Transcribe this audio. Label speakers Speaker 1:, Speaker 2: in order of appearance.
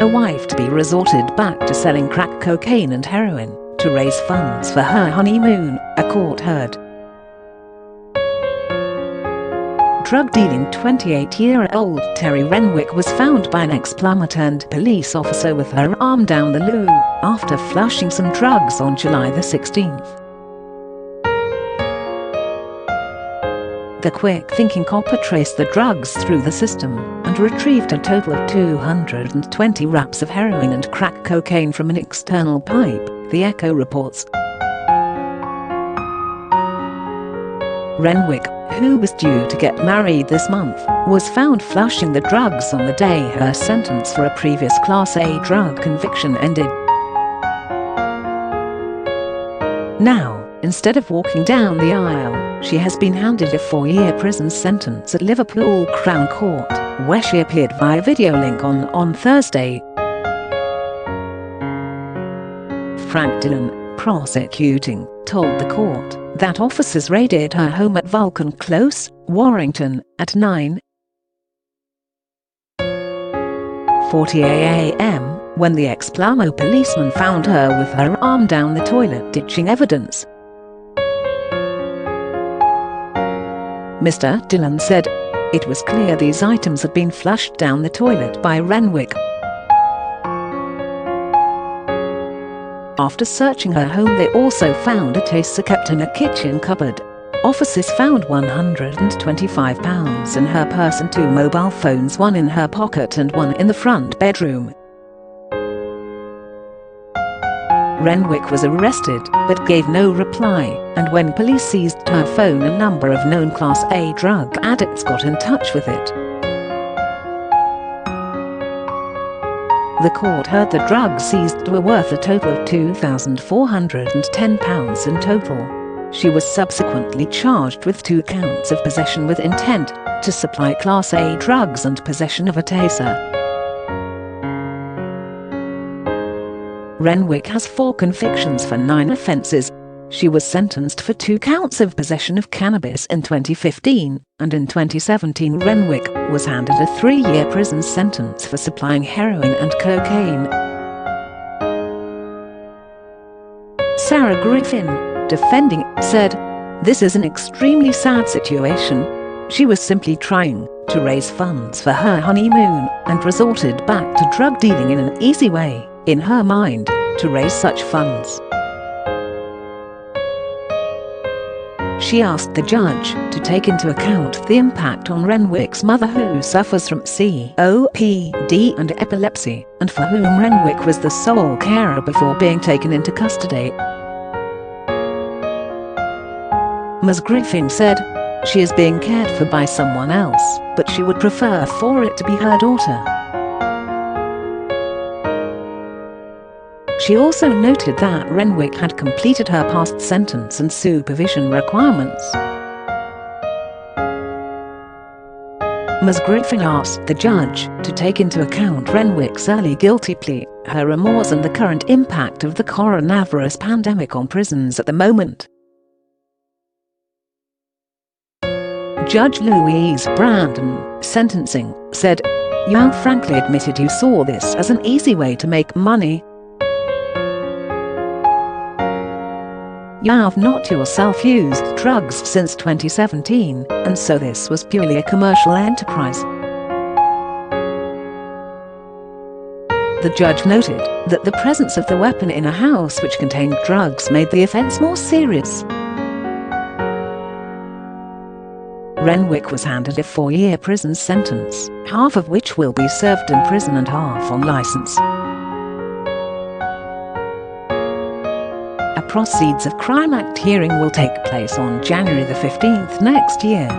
Speaker 1: A wife-to-be resorted back to selling crack cocaine and heroin to raise funds for her honeymoon, a court heard. Drug-dealing 28-year-old Terry Renwick was found by an ex-plumber-turned-police officer with her arm down the loo after flushing some drugs on July the 16th. The quick-thinking copper traced the drugs through the system and retrieved a total of 220 wraps of heroin and crack cocaine from an external pipe, the Echo reports. Renwick, who was due to get married this month, was found flushing the drugs on the day her sentence for a previous Class A drug conviction ended. Now, instead of walking down the aisle, she has been handed a 4-year prison sentence at Liverpool Crown Court, where she appeared via video link on Thursday. Frank Dillon, prosecuting, told the court that officers raided her home at Vulcan Close, Warrington, at 9:40 a.m. when the ex-Plumber policeman found her with her arm down the toilet ditching evidence. Mr. Dillon said, "It was clear these items had been flushed down the toilet by Renwick. After searching her home, they also found a taser kept in a kitchen cupboard. Officers found £125 in her purse and 2 mobile phones, one in her pocket and one in the front bedroom." Renwick was arrested but gave no reply, and when police seized her phone, a number of known Class A drug addicts got in touch with it. The court heard the drugs seized were worth a total of £2,410 in total. She was subsequently charged with 2 counts of possession with intent to supply Class A drugs and possession of a taser. Renwick has 4 convictions for 9 offences. She was sentenced for 2 counts of possession of cannabis in 2015, and in 2017 Renwick was handed a 3-year prison sentence for supplying heroin and cocaine. Sarah Griffin, defending, said, "This is an extremely sad situation. She was simply trying to raise funds for her honeymoon and resorted back to drug dealing in an easy way, in her mind, to raise such funds." She asked the judge to take into account the impact on Renwick's mother, who suffers from COPD and epilepsy, and for whom Renwick was the sole carer before being taken into custody. Ms. Griffin said, "She is being cared for by someone else, but she would prefer for it to be her daughter." She also noted that Renwick had completed her past sentence and supervision requirements. Ms. Griffin asked the judge to take into account Renwick's early guilty plea, her remorse and the current impact of the coronavirus pandemic on prisons at the moment. Judge Louise Brandon, sentencing, said, "You have frankly admitted you saw this as an easy way to make money. You have not yourself used drugs since 2017, and so this was purely a commercial enterprise." The judge noted that the presence of the weapon in a house which contained drugs made the offense more serious. Renwick was handed a 4-year prison sentence, half of which will be served in prison and half on license. A Proceeds of Crime Act hearing will take place on January the 15th next year.